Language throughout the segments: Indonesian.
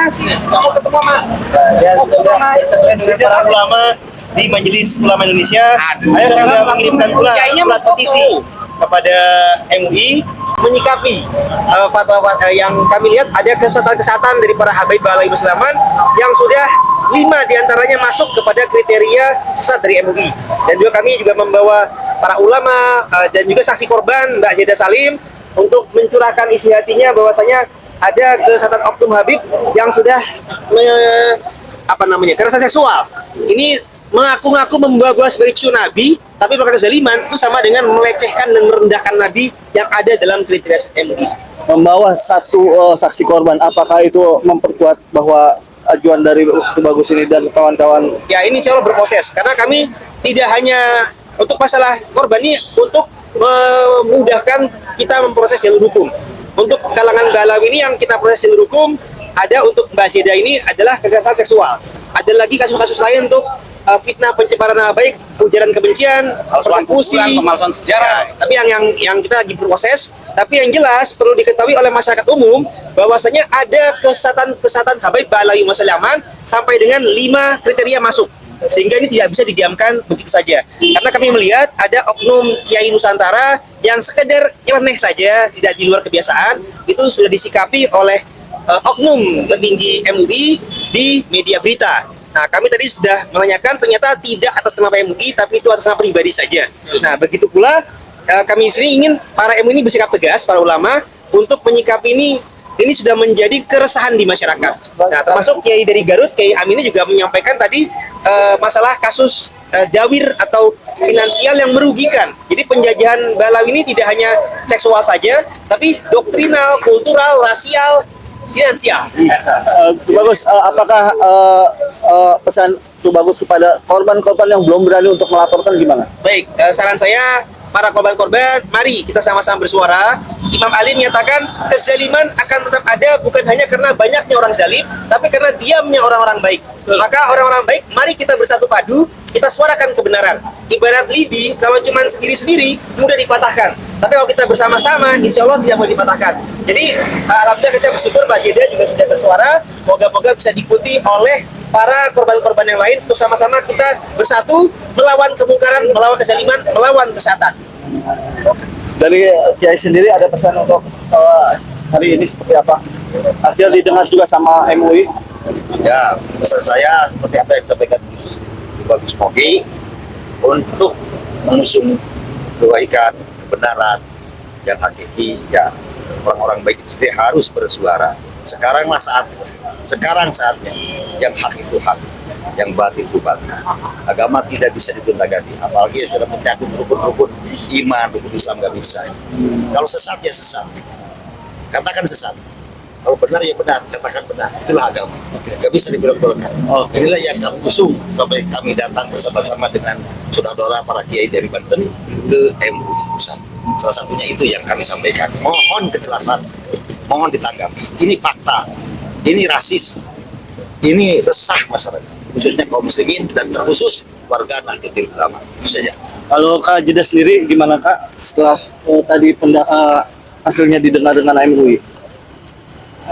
Dan sesuai dengan para ulama di Majelis Ulama Indonesia, kita sudah mengirimkan pula surat petisi kepada MUI menyikapi fatwa yang kami lihat ada kesesatan dari para habaib Balawi Musliman yang sudah 5 diantaranya masuk kepada kriteria sesat dari MUI. Dan juga kami juga membawa para ulama dan juga saksi korban Mbak Zeda Salim untuk mencurahkan isi hatinya bahwasanya ada kesesatan oknum Habib yang sudah kekerasan seksual. Ini mengaku-ngaku membawa sebagai cucu Nabi, tapi melakukan kezaliman itu sama dengan melecehkan dan merendahkan Nabi yang ada dalam kriteria MUI. Membawa satu saksi korban, apakah itu memperkuat bahwa ajuan dari Tubagus ini dan kawan-kawan? Ya, ini insya Allah berproses, karena kami tidak hanya untuk masalah korban ini, untuk memudahkan kita memproses jalur hukum. Untuk kalangan Balawi ini yang kita proses jalur hukum, ada untuk Mbak Zeda ini adalah kekerasan seksual. Ada lagi kasus-kasus lain untuk fitnah, pencemaran nama baik, ujaran kebencian, persekusi, pemalsuan sejarah. Ya, tapi yang kita lagi berproses. Tapi yang jelas perlu diketahui oleh masyarakat umum bahwasanya ada kesesatan habaib Balawi Musliman sampai dengan 5 kriteria masuk. Sehingga ini tidak bisa didiamkan begitu saja. Karena kami melihat ada oknum Kiai Nusantara yang sekedar nyeleneh saja, tidak di luar kebiasaan, itu sudah disikapi oleh oknum petinggi MUI di media berita. Nah, kami tadi sudah menanyakan, ternyata tidak atas nama MUI, tapi itu atas nama pribadi saja. Nah, begitu pula kami di sini ingin para MUI ini bersikap tegas, para ulama, untuk menyikapi ini sudah menjadi keresahan di masyarakat. Nah, termasuk Kiai dari Garut, Kiai Amin juga menyampaikan tadi masalah kasus dawir atau finansial yang merugikan. Jadi penjajahan Balawi ini tidak hanya seksual saja, tapi doktrinal, kultural, rasial, finansial. Bagus, apakah pesan Tubagus kepada korban-korban yang belum berani untuk melaporkan gimana? Baik, saran saya para korban-korban, mari kita sama-sama bersuara. Imam Ali menyatakan kezaliman akan tetap ada bukan hanya karena banyaknya orang zalim, tapi karena diamnya orang-orang baik. Maka orang-orang baik, mari kita bersatu padu, kita suarakan kebenaran. Ibarat lidi, kalau cuma sendiri-sendiri mudah dipatahkan. Tapi kalau kita bersama-sama, insya Allah tidak mau dipatahkan. Jadi, alhamdulillah kita bersyukur Mbak Zeda juga sudah bersuara. Moga-moga bisa diikuti oleh para korban-korban yang lain untuk sama-sama kita bersatu melawan kemungkaran, melawan kezaliman, melawan kesesatan. Dari Kiai sendiri ada pesan untuk hari ini seperti apa? Akhirnya didengar juga sama MUI. Ya, pesan saya seperti apa yang disampaikan Bagus Mogi untuk mengusung kebaikan, kebenaran yang hakiki. Ya, orang-orang baik itu harus bersuara. Sekaranglah saatnya. Sekarang saatnya yang hak itu hak, yang batil itu batil. Agama tidak bisa digonta-ganti, apalagi sudah mencakup rukun-rukun iman, rukun Islam nggak bisa. Kalau sesat ya sesat, katakan sesat. Kalau benar ya benar, katakan benar. Itulah agama, nggak bisa dibelok-belokkan. Inilah yang kami usung sampai kami datang bersama-sama dengan saudara para kiai dari Banten ke MUI Pusat. Salah satunya itu yang kami sampaikan. Mohon kejelasan, mohon ditanggapi. Ini fakta. Ini rasis, ini resah masyarakat, khususnya kaum muslimin dan terkhusus warga Nahdlatul Ulama. Itu saja. Kalau Kak Jeda sendiri gimana Kak setelah tadi hasilnya didengar dengan MUI?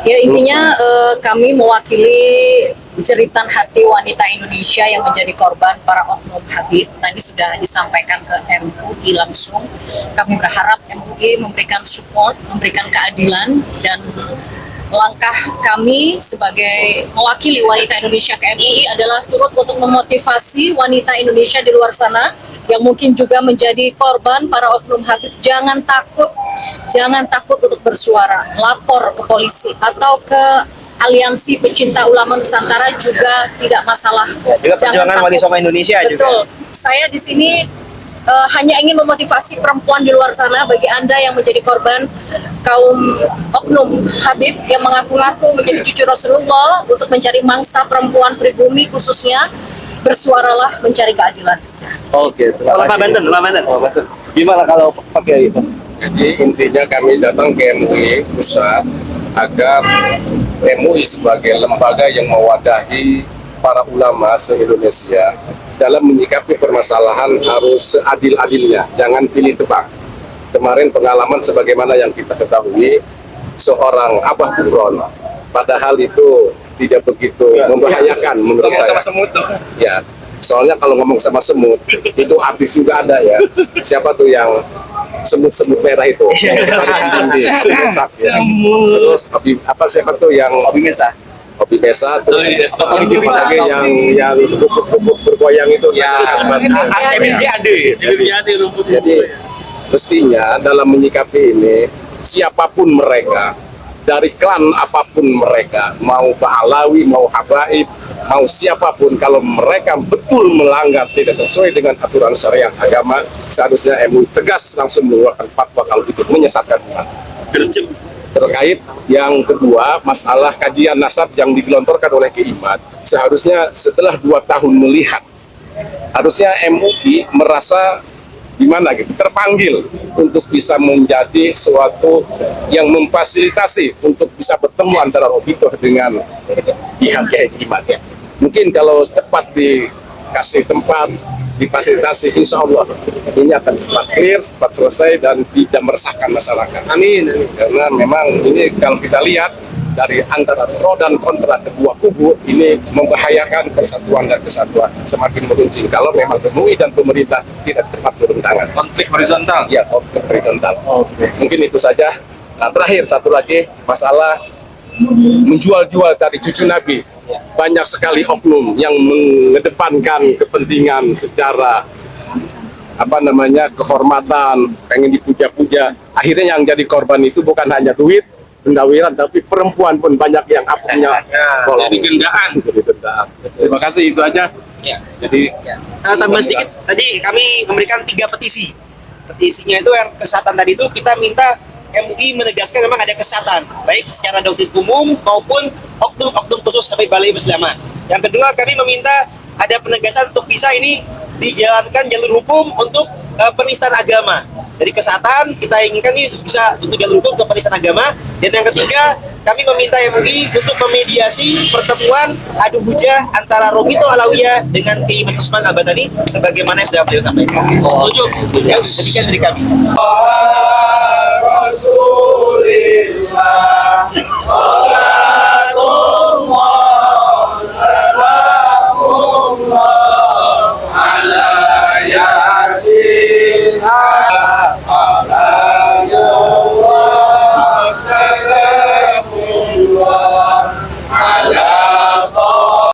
Ya, intinya kami mewakili jeritan hati wanita Indonesia yang menjadi korban para oknum Habib. Tadi sudah disampaikan ke MUI langsung. Kami berharap MUI memberikan support, memberikan keadilan, dan langkah kami sebagai mewakili wanita Indonesia ke MUI adalah turut untuk memotivasi wanita Indonesia di luar sana yang mungkin juga menjadi korban para oknum Habib. Jangan takut untuk bersuara, lapor ke polisi atau ke Aliansi Pecinta Ulama Nusantara juga tidak masalah. Juga perjuangan Wali Songo Indonesia. Betul. Juga. Saya di sini hanya ingin memotivasi perempuan di luar sana, bagi Anda yang menjadi korban kaum oknum Habib yang mengaku-ngaku menjadi cucu Rasulullah untuk mencari mangsa perempuan pribumi khususnya, bersuaralah mencari keadilan. Oke, terima kasih. Banten. Gimana kalau pakai itu? Jadi intinya kami datang ke MUI Pusat agar MUI sebagai lembaga yang mewadahi para ulama se-Indonesia dalam menyikapi permasalahan harus seadil-adilnya, jangan pilih tebak. Kemarin pengalaman sebagaimana yang kita ketahui, seorang Abah Buron, padahal itu tidak begitu membahayakan menurut saya. Sama semut tuh. Ya, soalnya kalau ngomong sama semut itu habis juga ada ya. Siapa tuh yang semut-semut merah itu? Hobi Mesak ya. Terus siapa tuh yang Hobi Mesak? Hobi Mesa, terus lagi yang rumput bergoyang itu ya. Jadi mestinya dalam menyikapi ini, siapapun mereka, dari klan apapun mereka, mau Ba'alawi, mau Habaib, mau siapapun, kalau mereka betul melanggar tidak sesuai dengan aturan syariat agama, seharusnya MUI tegas langsung mengeluarkan fatwa kalau itu menyesatkan umat. Terkait yang kedua, masalah kajian nasab yang digelontorkan oleh Kiimat, seharusnya setelah 2 tahun melihat, harusnya MUI merasa gimana gitu, terpanggil untuk bisa menjadi suatu yang memfasilitasi untuk bisa bertemu antara Robito dengan pihak Kiimat ya. Mungkin kalau cepat dikasih tempat, difasilitasi, insya Allah ini akan cepat clear, cepat selesai dan tidak meresahkan masyarakat. Amin. Karena memang ini kalau kita lihat dari antara pro dan kontra kedua kubu ini membahayakan persatuan dan kesatuan semakin meruncing kalau memang MUI dan pemerintah tidak cepat turun tangan. Konflik horizontal. Ya, konflik horizontal. Mungkin itu saja. Nah, terakhir satu lagi masalah menjual-jual tadi cucu Nabi. Banyak sekali oknum yang mengedepankan kepentingan secara kehormatan, pengen dipuja-puja. Akhirnya yang jadi korban itu bukan hanya duit, pendawiran, tapi perempuan pun banyak yang punya jadi gendaan. Terima kasih, itu aja. Ya. Jadi Tambah sedikit, tadi kami memberikan 3 petisi. Petisinya itu yang kesehatan tadi itu kita minta MUI menegaskan memang ada kesehatan, baik secara doktrin umum maupun oknum-oknum khusus sampai Balai Muslimat. Yang kedua, kami meminta ada penegasan untuk bisa ini dijalankan jalur hukum untuk penistaan agama. Dari kesehatan kita inginkan ini bisa untuk jalur hukum ke penistaan agama. Dan yang ketiga, kami meminta MUI untuk memediasi pertemuan adu hujah antara Robito Alawiyah dengan Kiai Usman Al-Badani sebagaimana yang sudah beliau sampaikan. Demikian dari kami. Rasulillah, salatullah, salamullah ala yasin.